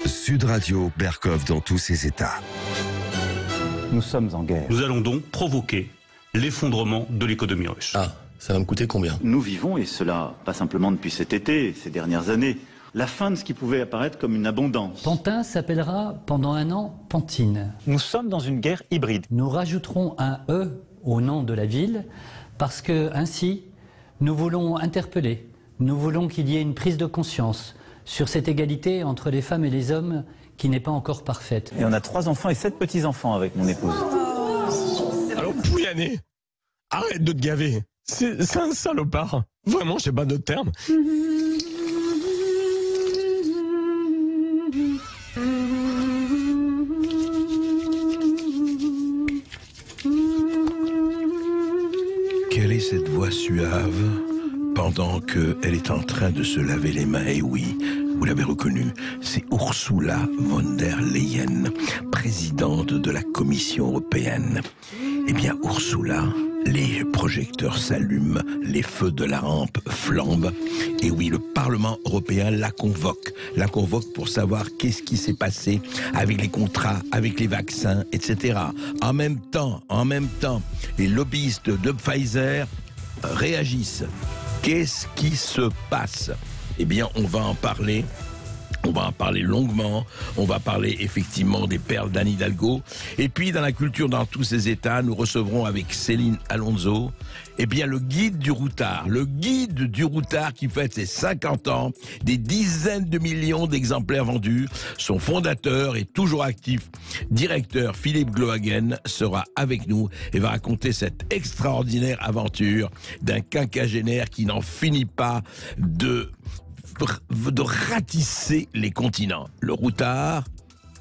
Sud Radio, Berkov dans tous ses états. Nous sommes en guerre. Nous allons donc provoquer l'effondrement de l'économie russe. Ah, ça va me coûter combien? Nous vivons, et cela pas simplement depuis cet été, ces dernières années, la fin de ce qui pouvait apparaître comme une abondance. Pantin s'appellera pendant un an Pantine. Nous sommes dans une guerre hybride. Nous rajouterons un E au nom de la ville parce que ainsi nous voulons interpeller, nous voulons qu'il y ait une prise de conscience sur cette égalité entre les femmes et les hommes qui n'est pas encore parfaite. Et on a 3 enfants et 7 petits-enfants avec mon épouse. Alors Pouyanné, arrête de te gaver. C'est un salopard. Vraiment, j'ai pas d'autre terme. Quelle est cette voix suave pendant qu'elle est en train de se laver les mains? Et oui, vous l'avez reconnue, c'est Ursula von der Leyen, présidente de la Commission européenne. Eh bien, Ursula, les projecteurs s'allument, les feux de la rampe flambent. Et oui, le Parlement européen la convoque pour savoir qu'est-ce qui s'est passé avec les contrats, avec les vaccins, etc. En même temps, les lobbyistes de Pfizer réagissent. Qu'est-ce qui se passe? Eh bien, on va en parler. On va en parler longuement, on va parler effectivement des perles d'Anne Hidalgo. Et puis dans la culture dans tous ses états, nous recevrons avec Céline Alonso, eh bien le guide du routard qui fête ses 50 ans, des dizaines de millions d'exemplaires vendus. Son fondateur et toujours actif directeur Philippe Glohagen sera avec nous et va raconter cette extraordinaire aventure d'un quinquagénaire qui n'en finit pas de ratisser les continents. Le routard,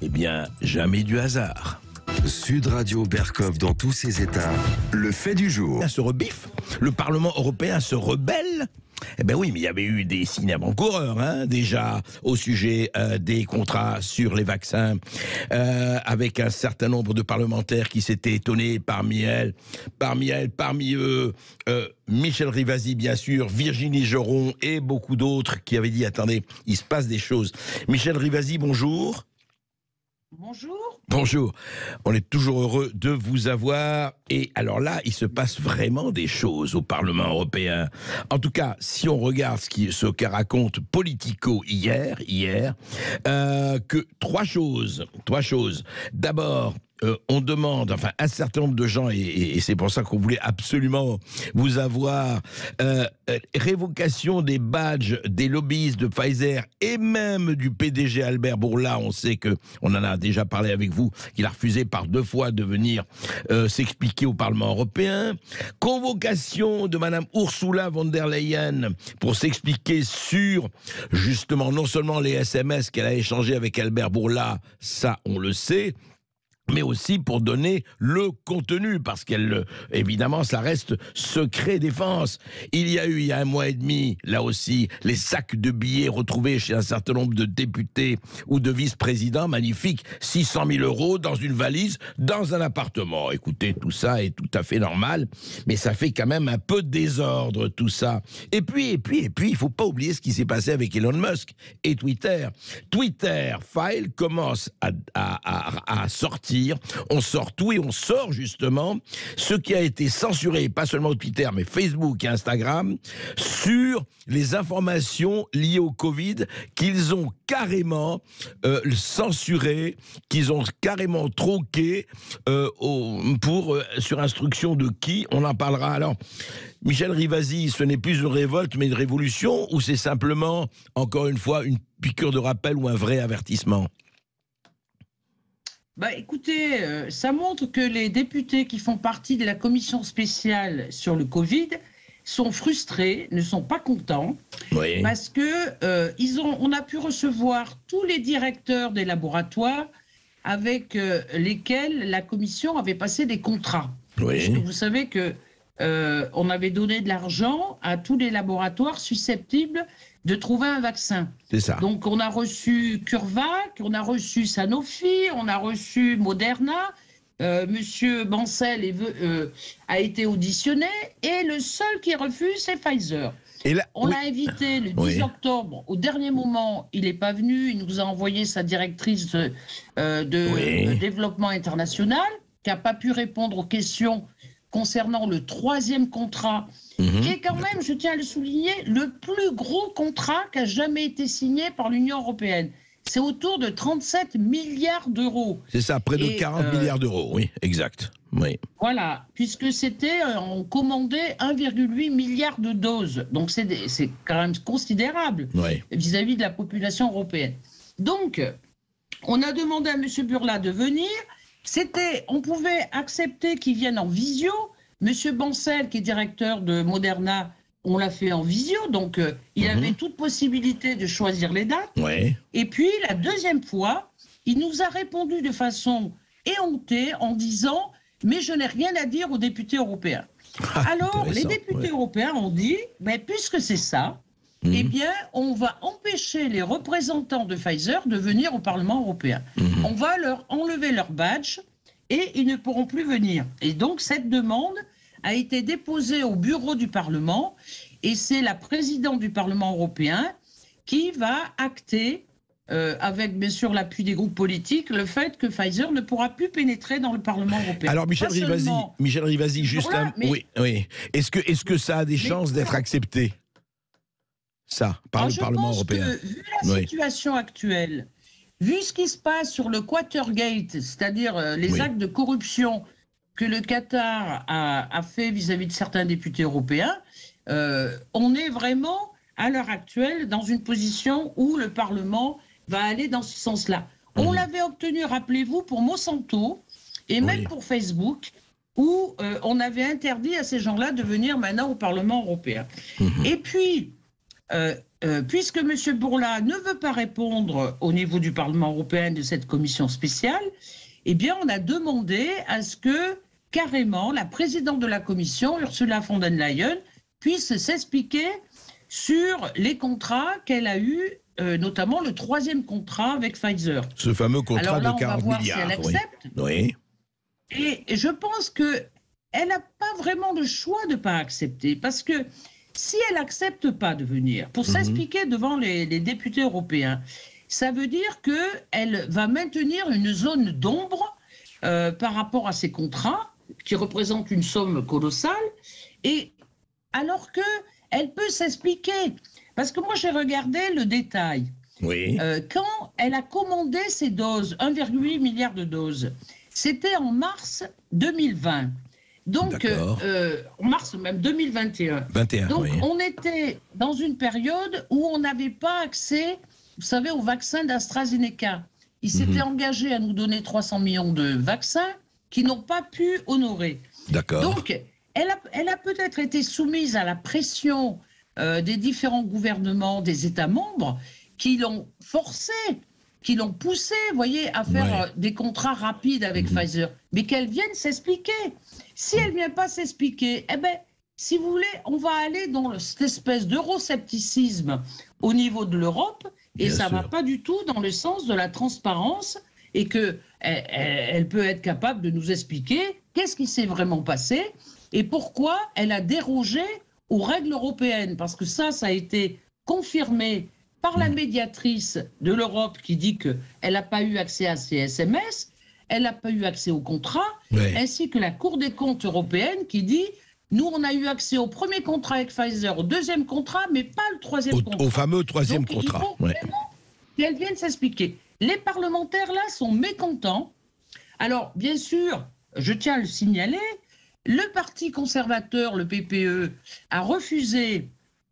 eh bien, jamais du hasard. Sud Radio, Berkov dans tous ses états. Le fait du jour. Se rebiffe. Le Parlement européen se rebelle. Eh bien oui, mais il y avait eu des signes avant-coureurs, hein, déjà, au sujet des contrats sur les vaccins, avec un certain nombre de parlementaires qui s'étaient étonnés, parmi eux, Michel Rivasi, bien sûr, Virginie Geron et beaucoup d'autres qui avaient dit, attendez, il se passe des choses. Michel Rivasi, bonjour. Bonjour. Bonjour. On est toujours heureux de vous avoir. Et alors là, il se passe vraiment des choses au Parlement européen. En tout cas, si on regarde ce qu'a raconte Politico hier, que trois choses. D'abord, on demande, enfin un certain nombre de gens, et c'est pour ça qu'on voulait absolument vous avoir, révocation des badges des lobbyistes de Pfizer et même du PDG Albert Bourla. On sait que, on en a déjà parlé avec vous, qu'il a refusé par 2 fois de venir s'expliquer au Parlement européen. Convocation de Madame Ursula von der Leyen pour s'expliquer sur, justement, non seulement les SMS qu'elle a échangés avec Albert Bourla, ça on le sait, mais aussi pour donner le contenu, parce qu'elle, évidemment, ça reste secret défense. Il y a eu, il y a 1 mois et demi, là aussi, les sacs de billets retrouvés chez un certain nombre de députés ou de vice-présidents, magnifiques, 600 000 € dans une valise, dans un appartement. Écoutez, tout ça est tout à fait normal, mais ça fait quand même un peu de désordre, tout ça. Et puis, il faut pas oublier ce qui s'est passé avec Elon Musk et Twitter. Twitter, File, commence à sortir. On sort tout et on sort justement ce qui a été censuré, pas seulement Twitter, mais Facebook et Instagram, sur les informations liées au Covid qu'ils ont carrément censuré, qu'ils ont carrément tronqué sur instruction de qui? On en parlera. Alors, Michel Rivasi, ce n'est plus une révolte mais une révolution, ou c'est simplement, encore une fois, une piqûre de rappel ou un vrai avertissement? Bah, écoutez, ça montre que les députés qui font partie de la commission spéciale sur le Covid sont frustrés, ne sont pas contents, oui, parce que on a pu recevoir tous les directeurs des laboratoires avec lesquels la commission avait passé des contrats. Oui. Parce que vous savez que on avait donné de l'argent à tous les laboratoires susceptibles de trouver un vaccin. C'est ça. Donc on a reçu CureVac, on a reçu Sanofi, on a reçu Moderna. Monsieur Bancel a été auditionné et le seul qui refuse, c'est Pfizer. Et là, on l'a invité le 10 octobre. Au dernier moment, il n'est pas venu. Il nous a envoyé sa directrice de développement international, qui n'a pas pu répondre aux questions concernant le 3e contrat, qui est quand même, je tiens à le souligner, le plus gros contrat qui a jamais été signé par l'Union européenne. C'est autour de 37 milliards d'euros. C'est ça, près de 40 milliards d'euros, oui, exact. Oui. Voilà, puisque c'était, on commandait 1,8 milliard de doses. Donc c'est quand même considérable vis-à-vis de la population européenne. Donc, on a demandé à M. Burla de venir. On pouvait accepter qu'il vienne en visio. M. Bancel, qui est directeur de Moderna, on l'a fait en visio, donc il avait toute possibilité de choisir les dates. Et puis, la deuxième fois, il nous a répondu de façon éhontée en disant « Mais je n'ai rien à dire aux députés européens ». Alors, les députés européens ont dit « Puisque c'est ça, eh bien, on va empêcher les représentants de Pfizer de venir au Parlement européen. On va leur enlever leur badge et ils ne pourront plus venir. » Et donc, cette demande a été déposée au bureau du Parlement et c'est la présidente du Parlement européen qui va acter, avec bien sûr l'appui des groupes politiques, le fait que Pfizer ne pourra plus pénétrer dans le Parlement européen. Alors Michel Rivasi, juste un... Oui. Est-ce que ça a des chances d'être accepté, ça, par le Parlement européen? Vu la situation actuelle, vu ce qui se passe sur le Watergate, c'est-à-dire les actes de corruption que le Qatar a fait vis-à-vis de certains députés européens, on est vraiment, à l'heure actuelle, dans une position où le Parlement va aller dans ce sens-là. On l'avait obtenu, rappelez-vous, pour Monsanto et même pour Facebook, où on avait interdit à ces gens-là de venir maintenant au Parlement européen. Et puis, puisque M. Bourla ne veut pas répondre au niveau du Parlement européen de cette commission spéciale, eh bien, on a demandé à ce que, carrément, la présidente de la commission, Ursula von der Leyen, puisse s'expliquer sur les contrats qu'elle a eus, notamment le 3e contrat avec Pfizer. Ce fameux contrat de 40 milliards. Si elle accepte. Et je pense qu'elle n'a pas vraiment le choix de ne pas accepter, parce que si elle n'accepte pas de venir pour s'expliquer devant les députés européens, ça veut dire qu'elle va maintenir une zone d'ombre par rapport à ces contrats, qui représentent une somme colossale, et alors qu'elle peut s'expliquer. Parce que moi, j'ai regardé le détail. Quand elle a commandé ces doses, 1,8 milliard de doses, c'était en mars 2020. Donc, en mars même 2021. Donc, on était dans une période où on n'avait pas accès, vous savez, au vaccin d'AstraZeneca. Ils s'étaient engagés à nous donner 300 millions de vaccins qui n'ont pas pu honorer. Donc, elle a peut-être été soumise à la pression des différents gouvernements des États membres qui l'ont forcée, qui l'ont poussée, voyez, à faire des contrats rapides avec Pfizer. Mais qu'elle vienne s'expliquer. Si elle ne vient pas s'expliquer, eh bien, si vous voulez, on va aller dans cette espèce d'euroscepticisme au niveau de l'Europe, et ça ne va pas du tout dans le sens de la transparence, et qu'elle peut être capable de nous expliquer qu'est-ce qui s'est vraiment passé et pourquoi elle a dérogé aux règles européennes. Parce que ça a été confirmé par la médiatrice de l'Europe qui dit qu'elle n'a pas eu accès à ses SMS, elle n'a pas eu accès au contrat, ainsi que la Cour des comptes européenne qui dit « Nous, on a eu accès au premier contrat avec Pfizer, au 2e contrat, mais pas le 3e contrat. » Au fameux 3e contrat. Qu'elle vienne s'expliquer. Les parlementaires, là, sont mécontents. Alors, bien sûr, je tiens à le signaler, le Parti conservateur, le PPE, a refusé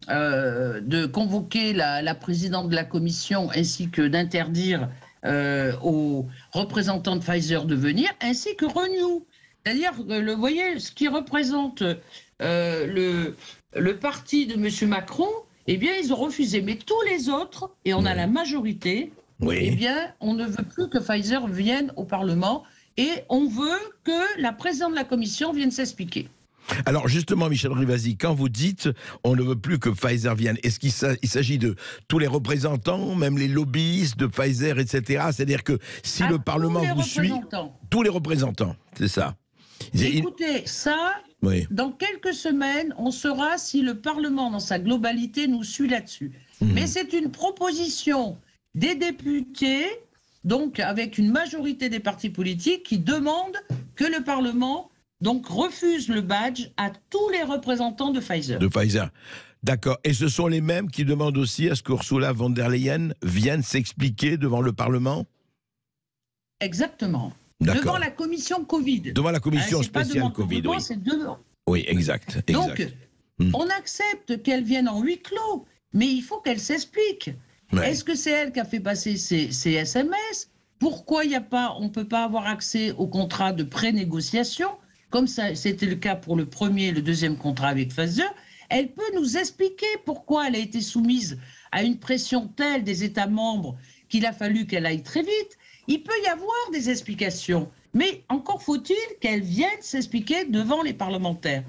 de convoquer la présidente de la commission ainsi que d'interdire aux représentants de Pfizer de venir, ainsi que Renew. C'est-à-dire, vous voyez, ce qui représente le parti de M. Macron, eh bien, ils ont refusé. Mais tous les autres, et on a la majorité, eh bien, on ne veut plus que Pfizer vienne au Parlement et on veut que la présidente de la commission vienne s'expliquer. Alors justement, Michel Rivasi, quand vous dites on ne veut plus que Pfizer vienne, est-ce qu'il s'agit de tous les représentants, même les lobbyistes de Pfizer, etc. C'est-à-dire que si le Parlement vous suit, tous les représentants, c'est ça. Écoutez, ça, Oui. Dans quelques semaines, on saura si le Parlement, dans sa globalité, nous suit là-dessus. Mais c'est une proposition des députés, donc avec une majorité des partis politiques, qui demandent que le Parlement donc refuse le badge à tous les représentants de Pfizer. De Pfizer. D'accord. Et ce sont les mêmes qui demandent aussi à ce qu'Ursula von der Leyen vienne s'expliquer devant le Parlement? Exactement. Devant la commission Covid. Devant la commission spéciale Covid, oui. Oui, exact. Donc, on accepte qu'elle vienne en huis clos, mais il faut qu'elle s'explique. Ouais. Est-ce que c'est elle qui a fait passer ces SMS? Pourquoi on ne peut pas avoir accès au contrat de pré-négociation, comme c'était le cas pour le premier et le deuxième contrat avec Pfizer? Elle peut nous expliquer pourquoi elle a été soumise à une pression telle des États membres qu'il a fallu qu'elle aille très vite. Il peut y avoir des explications, mais encore faut-il qu'elle vienne s'expliquer devant les parlementaires.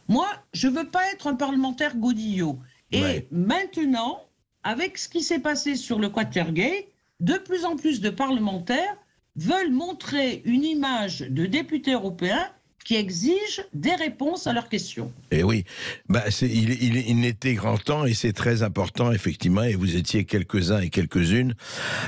Moi, je ne veux pas être un parlementaire godillot. Et maintenant, avec ce qui s'est passé sur le Watergate, de plus en plus de parlementaires veulent montrer une image de députés européens qui exigent des réponses à leurs questions. Et oui, il était grand temps et c'est très important, effectivement, et vous étiez quelques-uns et quelques-unes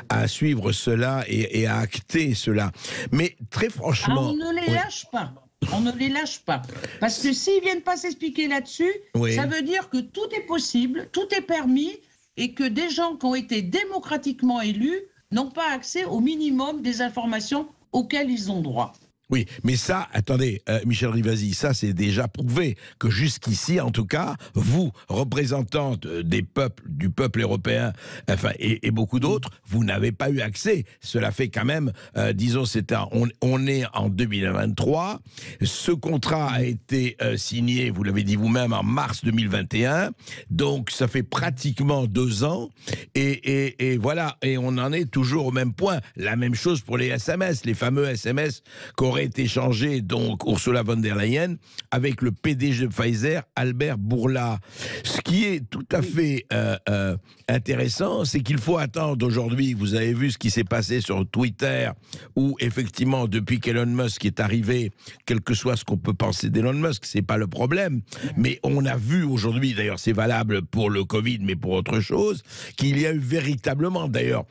à suivre cela et à acter cela. Mais très franchement... on ne les lâche pas. On ne les lâche pas. Parce que s'ils ne viennent pas s'expliquer là-dessus, ça veut dire que tout est possible, tout est permis, et que des gens qui ont été démocratiquement élus n'ont pas accès au minimum des informations auxquelles ils ont droit. Oui, mais ça, attendez, Michel Rivasi, ça c'est déjà prouvé que jusqu'ici, en tout cas, vous, représentante du peuple européen, enfin, et beaucoup d'autres, vous n'avez pas eu accès. Cela fait quand même, disons, on est en 2023. Ce contrat a été signé, vous l'avez dit vous-même, en mars 2021. Donc, ça fait pratiquement 2 ans. Et voilà, et on en est toujours au même point. La même chose pour les SMS, les fameux SMS qu'aurait été changé, donc Ursula von der Leyen, avec le PDG de Pfizer, Albert Bourla. Ce qui est tout à fait intéressant, c'est qu'il faut attendre aujourd'hui. Vous avez vu ce qui s'est passé sur Twitter, où effectivement, depuis qu'Elon Musk est arrivé, quel que soit ce qu'on peut penser d'Elon Musk, c'est pas le problème. Mais on a vu aujourd'hui, d'ailleurs c'est valable pour le Covid, mais pour autre chose, qu'il y a eu véritablement, d'ailleurs,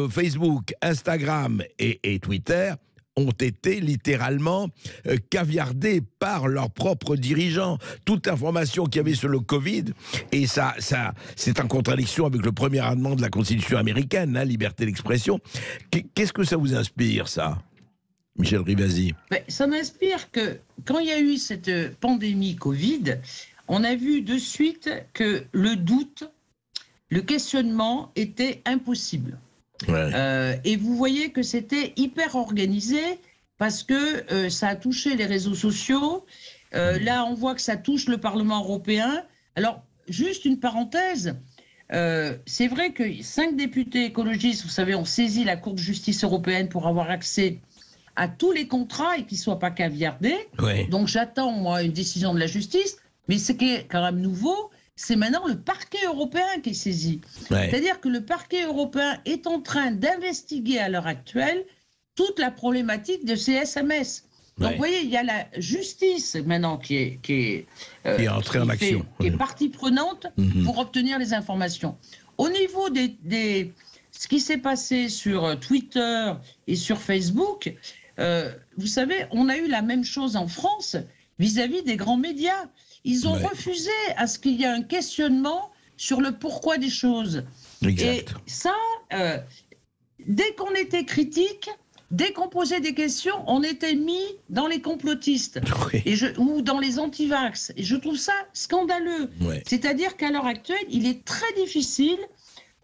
Facebook, Instagram et Twitter ont été littéralement caviardés par leurs propres dirigeants. Toute information qu'il y avait sur le Covid, et ça c'est en contradiction avec le premier amendement de la Constitution américaine, liberté d'expression. Qu'est-ce que ça vous inspire, ça, Michel Rivasi? Ça m'inspire que quand il y a eu cette pandémie Covid, on a vu de suite que le doute, le questionnement était impossible. Et vous voyez que c'était hyper organisé parce que ça a touché les réseaux sociaux. Là, on voit que ça touche le Parlement européen. Alors, juste une parenthèse, c'est vrai que 5 députés écologistes, vous savez, ont saisi la Cour de justice européenne pour avoir accès à tous les contrats et qu'ils ne soient pas caviardés. Donc, j'attends, moi, une décision de la justice. Mais ce qui est quand même nouveau, c'est maintenant le parquet européen qui est saisi. C'est-à-dire que le parquet européen est en train d'investiguer à l'heure actuelle toute la problématique de ces SMS. Donc vous voyez, il y a la justice maintenant qui est entrée en action, qui est partie prenante pour obtenir les informations. Au niveau ce qui s'est passé sur Twitter et sur Facebook, vous savez, on a eu la même chose en France vis-à-vis des grands médias. Ils ont refusé à ce qu'il y ait un questionnement sur le pourquoi des choses. Et ça, dès qu'on était critique, dès qu'on posait des questions, on était mis dans les complotistes ou dans les anti-vax. Et je trouve ça scandaleux. C'est-à-dire qu'à l'heure actuelle, il est très difficile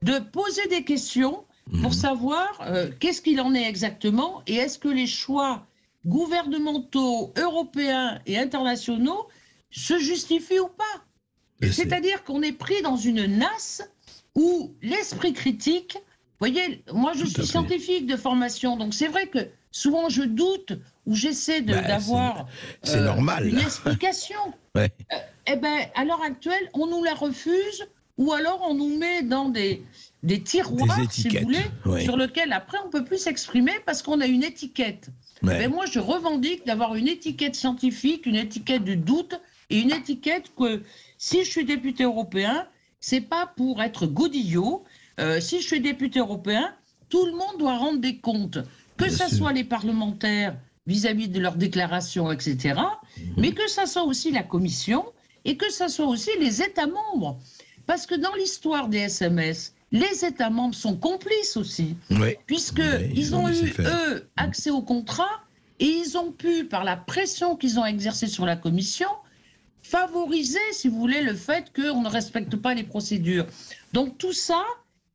de poser des questions pour savoir qu'est-ce qu'il en est exactement et est-ce que les choix gouvernementaux, européens et internationaux se justifient ou pas. C'est-à-dire qu'on est pris dans une nasse où l'esprit critique... Vous voyez, moi je suis scientifique de formation, donc c'est vrai que souvent je doute ou j'essaie d'avoir une explication. Eh bien, à l'heure actuelle, on nous la refuse ou alors on nous met dans des des tiroirs, si vous voulez, oui. sur lesquels après on ne peut plus s'exprimer parce qu'on a une étiquette. Ouais. Mais moi, je revendique d'avoir une étiquette scientifique, une étiquette de doute et une étiquette que si je suis député européen, c'est pas pour être godillot. Si je suis député européen, tout le monde doit rendre des comptes, que ce soit les parlementaires vis-à-vis de leurs déclarations, etc., mais que ça soit aussi la Commission et que ça soit aussi les États membres. Parce que dans l'histoire des SMS, les États membres sont complices aussi, puisqu'ils ont eu, eux, accès au contrat et ils ont pu, par la pression qu'ils ont exercée sur la Commission, favoriser, si vous voulez, le fait qu'on ne respecte pas les procédures. Donc tout ça,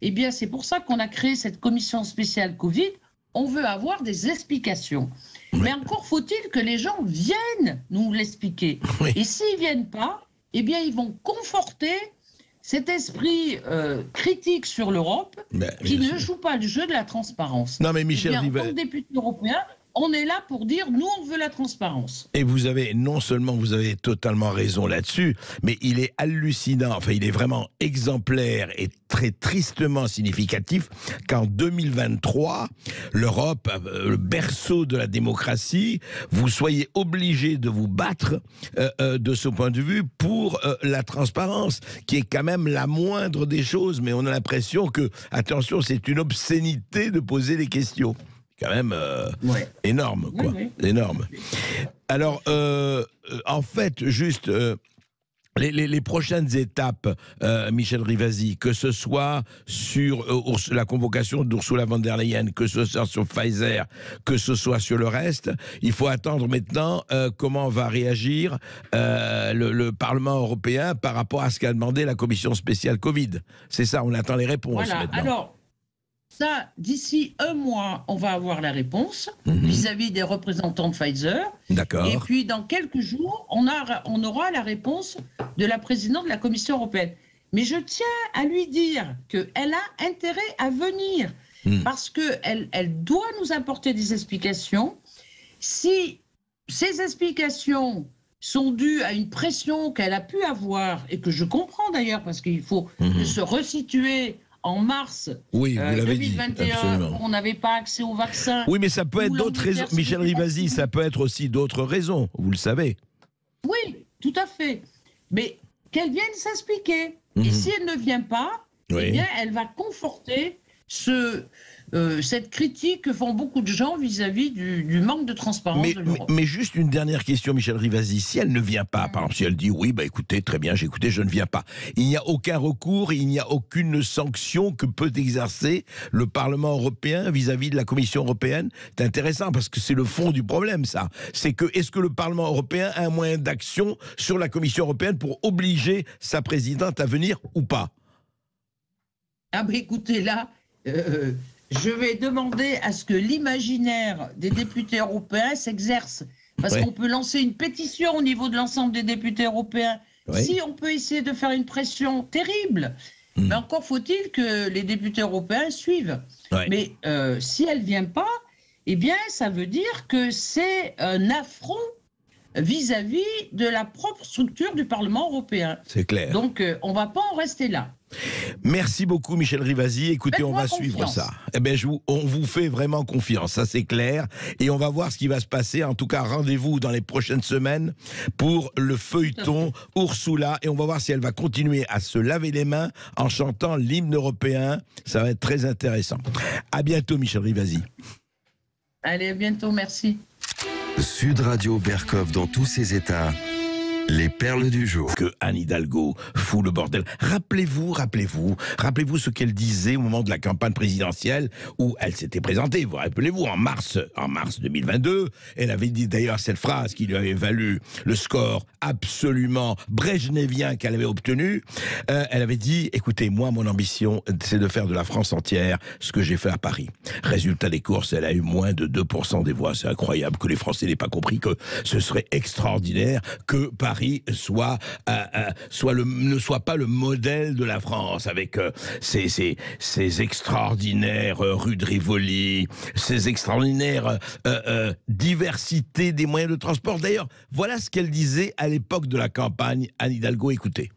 eh bien, c'est pour ça qu'on a créé cette commission spéciale Covid. On veut avoir des explications. Mais encore faut-il que les gens viennent nous l'expliquer. Et s'ils ne viennent pas, eh bien, ils vont conforter cet esprit critique sur l'Europe qui ne joue pas le jeu de la transparence. Non, mais Michel Rivasi, en tant que député européen, on est là pour dire, nous, on veut la transparence. Et vous avez, non seulement vous avez totalement raison là-dessus, mais il est hallucinant, enfin il est vraiment exemplaire et très tristement significatif qu'en 2023, l'Europe, le berceau de la démocratie, vous soyez obligé de vous battre de ce point de vue pour la transparence, qui est quand même la moindre des choses, mais on a l'impression que, attention, c'est une obscénité de poser des questions. Quand même énorme, quoi. Énorme. Alors, en fait, juste les prochaines étapes, Michel Rivasi, que ce soit sur la convocation d'Ursula von der Leyen, que ce soit sur Pfizer, que ce soit sur le reste, il faut attendre maintenant comment va réagir le Parlement européen par rapport à ce qu'a demandé la commission spéciale Covid. C'est ça, on attend les réponses maintenant. Alors, ça, d'ici un mois, on va avoir la réponse vis-à-vis des représentants de Pfizer. D'accord. Et puis, dans quelques jours, on aura la réponse de la présidente de la Commission européenne. Mais je tiens à lui dire qu'elle a intérêt à venir parce qu'elle doit nous apporter des explications. Si ces explications sont dues à une pression qu'elle a pu avoir, et que je comprends d'ailleurs, parce qu'il faut se resituer. En mars 2021, on n'avait pas accès au vaccin. Oui, mais ça peut être d'autres raisons. Michel Rivasi, ça peut être aussi d'autres raisons, vous le savez. Oui, tout à fait. Mais qu'elle vienne s'expliquer. Et si elle ne vient pas, eh bien, elle va conforter cette critique que font beaucoup de gens vis-à-vis du manque de transparence de l'Europe. Mais juste une dernière question, Michel Rivasi. Si elle ne vient pas, par exemple, si elle dit oui, bah écoutez, très bien, j'ai écouté, je ne viens pas. Il n'y a aucun recours, il n'y a aucune sanction que peut exercer le Parlement européen vis-à-vis de la Commission européenne. C'est intéressant parce que c'est le fond du problème, ça. C'est que est-ce que le Parlement européen a un moyen d'action sur la Commission européenne pour obliger sa présidente à venir ou pas? Ah bah écoutez, là... je vais demander à ce que l'imaginaire des députés européens s'exerce. Parce qu'on peut lancer une pétition au niveau de l'ensemble des députés européens. Si on peut essayer de faire une pression terrible, mais encore faut-il que les députés européens suivent. Mais si elle ne vient pas, eh bien, ça veut dire que c'est un affront vis-à-vis de la propre structure du Parlement européen. C'est clair. Donc, on ne va pas en rester là. Merci beaucoup Michel Rivasi. Écoutez, on va suivre ça. Eh bien, on vous fait vraiment confiance, ça c'est clair. Et on va voir ce qui va se passer. En tout cas, rendez-vous dans les prochaines semaines pour le feuilleton Ursula. Et on va voir si elle va continuer à se laver les mains en chantant l'hymne européen. Ça va être très intéressant. À bientôt Michel Rivasi. Allez, à bientôt, merci. Sud Radio Berkov dans tous ses états. Les perles du jour. Que Anne Hidalgo fout le bordel. Rappelez-vous ce qu'elle disait au moment de la campagne présidentielle où elle s'était présentée. Vous rappelez-vous, en mars 2022, elle avait dit d'ailleurs cette phrase qui lui avait valu le score absolument brejnevien qu'elle avait obtenu. Elle avait dit, écoutez, moi, mon ambition, c'est de faire de la France entière ce que j'ai fait à Paris. Résultat des courses, elle a eu moins de 2% des voix. C'est incroyable que les Français n'aient pas compris que ce serait extraordinaire que Paris ne soit pas le modèle de la France avec ces extraordinaires rues de Rivoli, ces extraordinaires diversité des moyens de transport. D'ailleurs, voilà ce qu'elle disait à l'époque de la campagne, Anne Hidalgo, écoutez.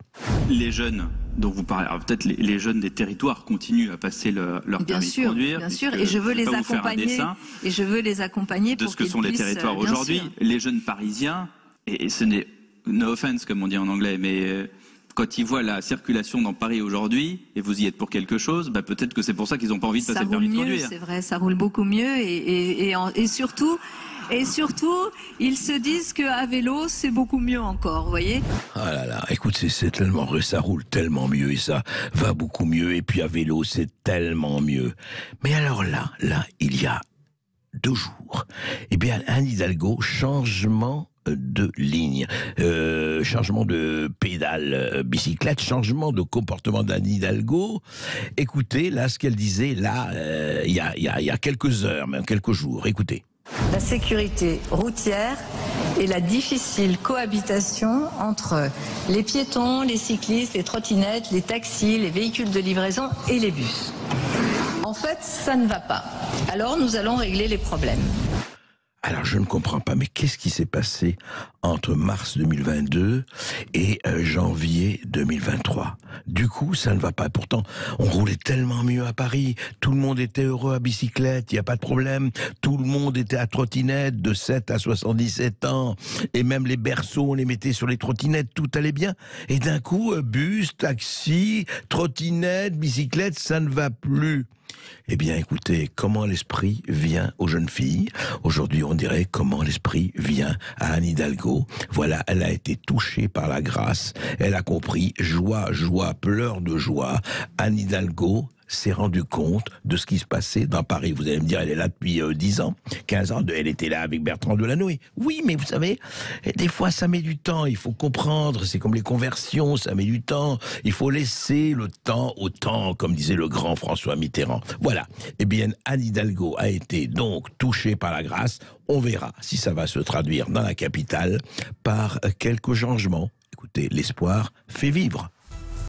Les jeunes dont vous parlez. Alors peut-être les jeunes des territoires continuent à passer leur permis de conduire. Bien sûr, et je veux les accompagner. Et je veux les accompagner de ce que sont les territoires aujourd'hui. Les jeunes parisiens, et ce n'est no offense comme on dit en anglais, mais quand ils voient la circulation dans Paris aujourd'hui, et vous y êtes pour quelque chose, peut-être que c'est pour ça qu'ils n'ont pas envie de passer le permis de conduire. C'est vrai, ça roule beaucoup mieux, et surtout, ils se disent qu'à vélo, c'est beaucoup mieux encore, vous voyez. Ah là là, écoute, c'est tellement vrai, ça roule tellement mieux, et ça va beaucoup mieux, et puis à vélo, c'est tellement mieux. Mais alors là, il y a 2 jours, eh bien, Anne Hidalgo, changement de ligne, changement de pédale bicyclette, changement de comportement d'Anne Hidalgo. Écoutez, là, ce qu'elle disait, là, il y a quelques heures, même quelques jours. Écoutez. La sécurité routière et la difficile cohabitation entre les piétons, les cyclistes, les trottinettes, les taxis, les véhicules de livraison et les bus. En fait, ça ne va pas. Alors, nous allons régler les problèmes. Alors je ne comprends pas, mais qu'est-ce qui s'est passé entre mars 2022 et janvier 2023 ? Du coup, ça ne va pas. Pourtant, on roulait tellement mieux à Paris. Tout le monde était heureux à bicyclette, il n'y a pas de problème. Tout le monde était à trottinette de 7 à 77 ans. Et même les berceaux, on les mettait sur les trottinettes, tout allait bien. Et d'un coup, bus, taxi, trottinette, bicyclette, ça ne va plus. Eh bien, écoutez, comment l'esprit vient aux jeunes filles. Aujourd'hui, on dirait comment l'esprit vient à Anne Hidalgo. Voilà, elle a été touchée par la grâce. Elle a compris, joie, pleurs de joie. Anne Hidalgo s'est rendu compte de ce qui se passait dans Paris. Vous allez me dire, elle est là depuis 10 ans, 15 ans, elle était là avec Bertrand Delanoë. Oui, mais vous savez, des fois ça met du temps, il faut comprendre, c'est comme les conversions, ça met du temps, il faut laisser le temps au temps, comme disait le grand François Mitterrand. Voilà, eh bien Anne Hidalgo a été donc touchée par la grâce, on verra si ça va se traduire dans la capitale par quelques changements. Écoutez, l'espoir fait vivre.